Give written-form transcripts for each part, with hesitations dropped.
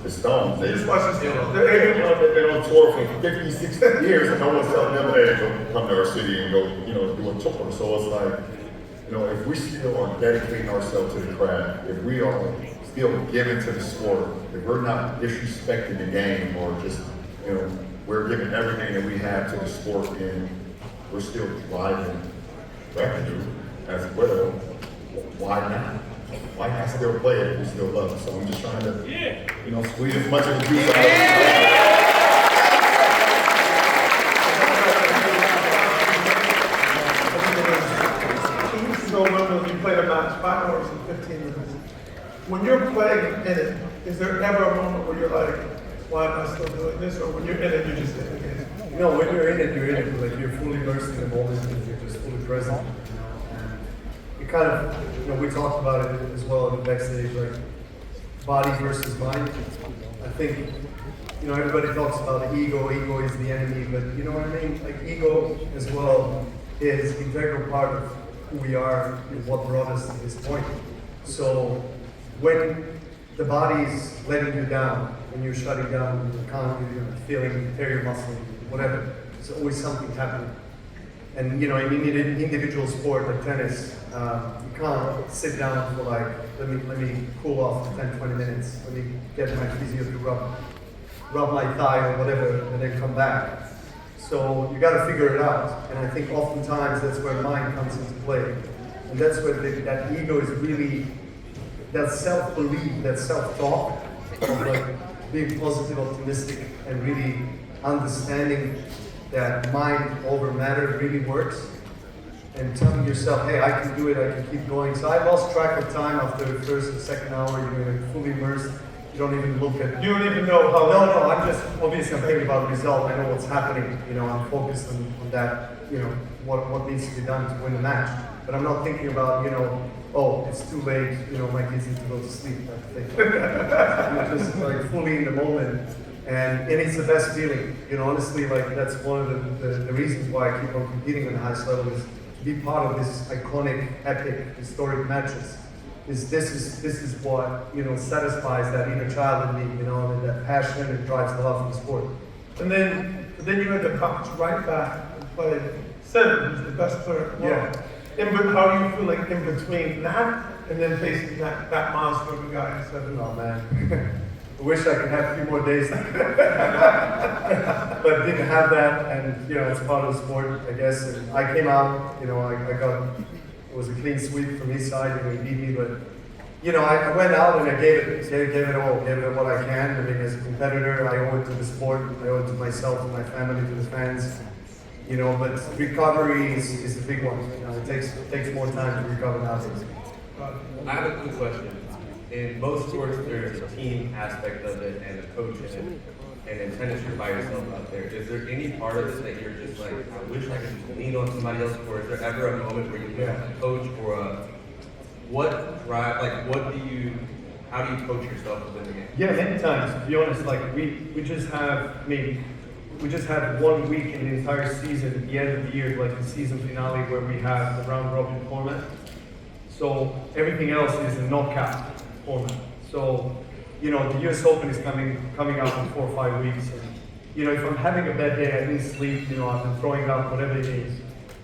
the Stones. They Just watch the Steelo. They're on tour for 50, 60 years, and no one's telling them, hey, go come to our city and go, do a tour. So it's like, if we still are dedicating ourselves to the craft, if we are still giving to the sport, if we're not disrespecting the game or just, we're giving everything that we have to the sport and we're still driving revenue as well, why not? Why not still play it if we still love it? So I'm just trying to, squeeze as much of the juice out of it. You played a match 5 hours and 15 minutes. When you're playing in it, is there ever a moment where you're like, why am I still doing this? Or when you're in it, you're just in the game? When you're in it, you're in it. Like you're fully immersed in the moment and you're just fully present. And you kind of, we talked about it as well in the backstage, like body versus mind. I think, everybody talks about the ego. Ego is the enemy, but you know what I mean? Like ego as well is an integral part of who we are and what brought us to this point. So when the body's letting you down, when you're shutting down, you're feeling, tear your muscle, whatever, there's always something happening. And in an individual sport like tennis, you can't sit down for like, let me cool off for 10, 20 minutes, let me get my physio to rub my thigh or whatever, and then come back. So you got to figure it out, and I think oftentimes that's where mind comes into play, and that's where that ego is really, that self-belief, that self-talk, of like being positive, optimistic, and really understanding that mind over matter really works, and telling yourself, hey, I can do it, I can keep going. So I lost track of time after the first and second hour. You're fully immersed. You don't even look at. You don't even know how. No. I'm just obviously I'm thinking about the result. I know what's happening. I'm focused on that. What needs to be done to win the match. But I'm not thinking about oh, it's too late. My kids need to go to sleep. Type of thing. I'm just like fully in the moment, and it's the best feeling. Honestly, like that's one of the reasons why I keep on competing on the highest level is to be part of this iconic, epic, historic matches. This is what satisfies that inner child in me, and that passion and drives the love for the sport. And then you had to bounce right back and play Seven, who's the best player in the world. How do you feel like in between that and then facing that monster of a guy in Seven? Oh man, I wish I could have a few more days, but didn't have that, and it's part of the sport, I guess. And I came out, I got. It was a clean sweep from his side, he beat me, but I went out and I gave it all, gave it what I can. I mean, as a competitor, I owe it to the sport, I owe it to myself, to my family, to the fans. But recovery is a big one. It takes more time to recover nowadays. I have a quick question. In most sports, there's a team aspect of it and a coach in it. And in tennis, you're by yourself out there. Is there any part of it that you're just like, I wish I could just lean on somebody else? Or is there ever a moment where you have a coach or how do you coach yourself within the game? Yeah, many times, to be honest. Like we just have 1 week in the entire season, at the end of the year, like the season finale, where we have the round robin format. So everything else is a knockout format. So the US Open is coming up in 4 or 5 weeks. And, if I'm having a bad day, I didn't sleep, I've been throwing up, whatever it is,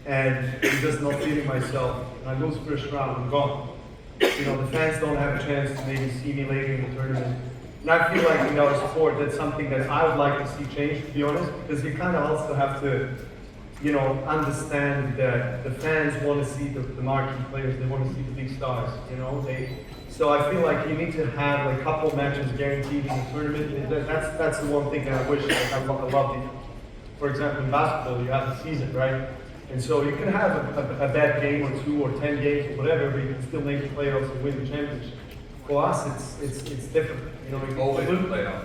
and I'm just not feeling myself, and I lose first round, I'm gone. The fans don't have a chance to maybe see me later in the tournament. And I feel like in our sport, that's something that I would like to see change, to be honest, because you kind of also have to, understand that the fans want to see the marquee players, they want to see the big stars, So I feel like you need to have a couple matches guaranteed in the tournament. That's the one thing that I wish I loved. For example, in basketball, you have the season, right? And so you can have a bad game or 2 or 10 games or whatever, but you can still make the playoffs and win the championship. For us, it's different. You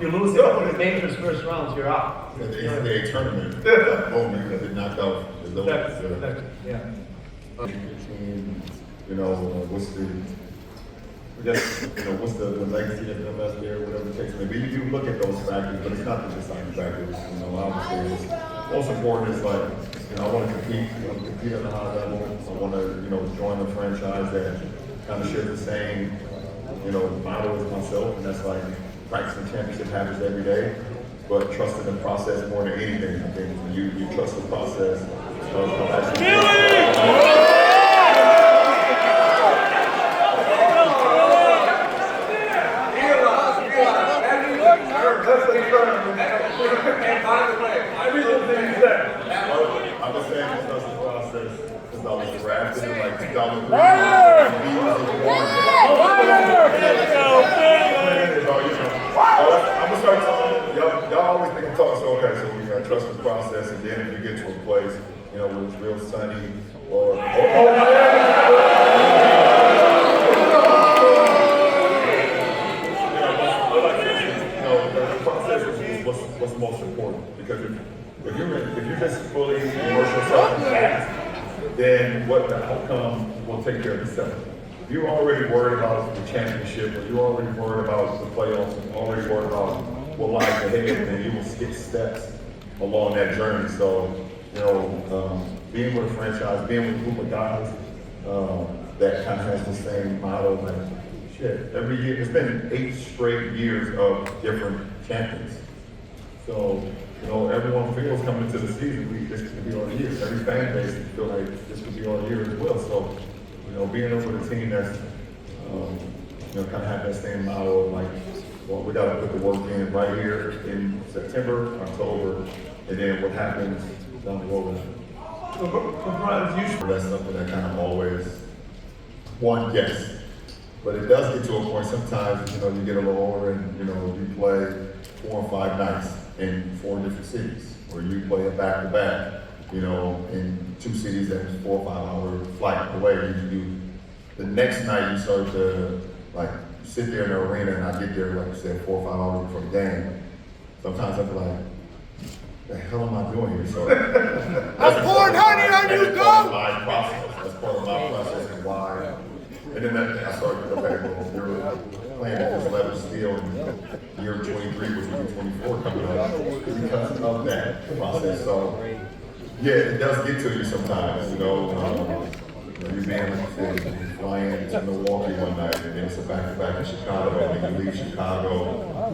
lose it in the majors first rounds, you're out. The NCAA tournament, moment that they knocked out the Exactly. Yeah. What's the legacy that's been left there, whatever it takes. Maybe you do look at those factors, but it's not the deciding factors. Obviously, most important is like, I want to compete. I want to compete at a high level. I want to, join a franchise that kind of shares the same, motto as myself, and that's like, practicing championship habits every day, but trusting the process more than anything. I think when you trust the process of actually. I'm just saying it's not the process. Because I was drafted in like 2003. I'm gonna start talking. Y'all always think I'm talking, so okay, so we gotta trust the process, and then if you get to a place, you know, where it's real sunny, or the process is what's most important, because if you just fully immerse yourself in that, then what the outcome will take care of itself. If you're already worried about the championship, or you're already worried about the playoffs, and already worried about what lies ahead, then you will skip steps along that journey. So, you know, being with a franchise, being with a group of guys that kind of has the same motto, like, shit, every year, it's been 8 straight years of different champions. So, you know, everyone feels coming into the season, this could be our year. Every fan base feel like this could be our year as well. So, you know, being with a team that's, you know, kind of have that same motto of like, well, we got to put the work in right here in September, October, and then what happens down the road. That's something that kind of always one gets. But it does get to a point sometimes, you know, you get a little older and, you know, you play 4 or 5 nights in 4 different cities, or you play a back-to-back, you know, in 2 cities that's 4 or 5 hour flight away. The next night you start to, like, sit there in the arena, and I get there, like you said, 4 or 5 hours before the game. Sometimes I feel like, the hell am I doing here? So that's pouring honey on you, go! My process. That's part of my process and why. And then I started to go back, well, you're playing at this level still, and year 23 was year 24 coming up because of that process. So, yeah, it does get to you sometimes, you know. You being, like you said, you fly into Milwaukee one night, and then it's a back-to-back in Chicago, and then you leave Chicago,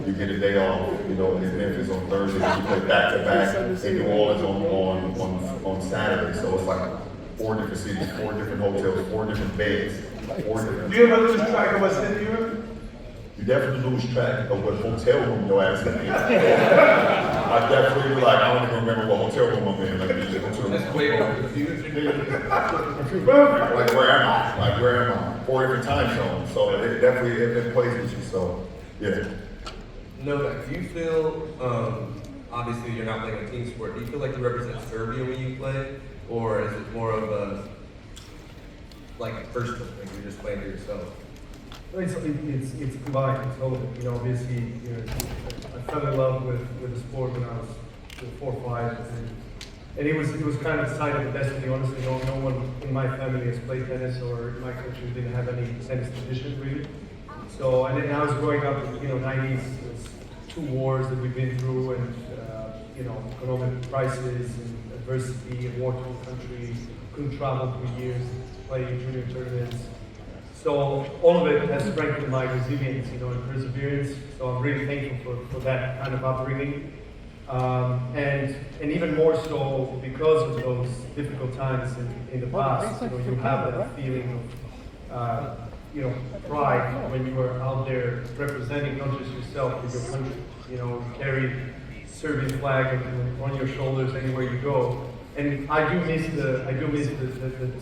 you get a day off, you know, in Memphis on Thursday, and you play back-to-back in New Orleans on Saturday. So it's like 4 different cities, 4 different hotels, 4 different beds. Do you ever lose track of what city you're in? You definitely lose track of what hotel room your ass is in. I definitely be like, I don't even remember what hotel room I'm in. Like, That's way more confusing. Like, where am I? Like, where am I? 4 different time zones. So it definitely it plays with you. So, yeah. Novak, do you feel, obviously you're not playing a team sport, do you feel like you represent Serbia when you play? Or is it more of a, like, personal thing, you're just playing for yourself? It's combined. It's all of it. You know, obviously, you know, I fell in love with the sport when I was 4 or 5, and it was kind of a sign of destiny. Honestly, no one in my family has played tennis, or in my country didn't have any tennis tradition really. So, and then I was growing up in, you know, 90s. It was 2 wars that we've been through, and you know, economic crisis and adversity, and war-torn countries. Couldn't travel for years, playing junior tournaments. So all of it has strengthened my resilience, you know, and perseverance. So I'm really thankful for that kind of upbringing. And even more so because of those difficult times in the past, you know, you have that feeling of, you know, pride when you are out there representing not just yourself, but your country. You know, you carry Serbian flag on your shoulders anywhere you go. And I do miss the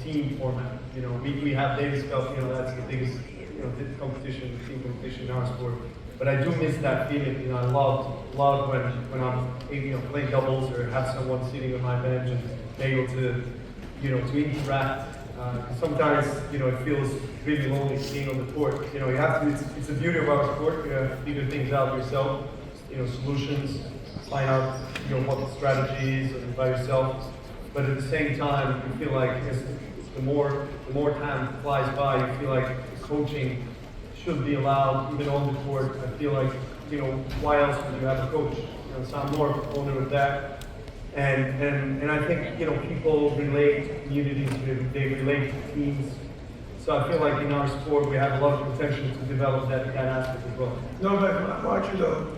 team format. You know, we have Davis Cup. You know, that's the biggest, you know, competition, team competition in our sport. But I do miss that feeling. You know, I love when I'm, you know, playing doubles or have someone sitting on my bench and able to, you know, to interact. Sometimes, you know, it feels really lonely being on the court. You know, you have to. It's the beauty of our sport. You have to figure things out yourself. You know, solutions, find out, you know, what the strategy is by yourself. But at the same time, you feel like the more time flies by, you feel like coaching should be allowed even on the court. I feel like, you know, why else would you have a coach? You know, so I'm more owner of that. And I think, you know, people relate, communities, they relate to teams. So I feel like in our sport, we have a lot of potential to develop that aspect as well. Novak, when I watch you though,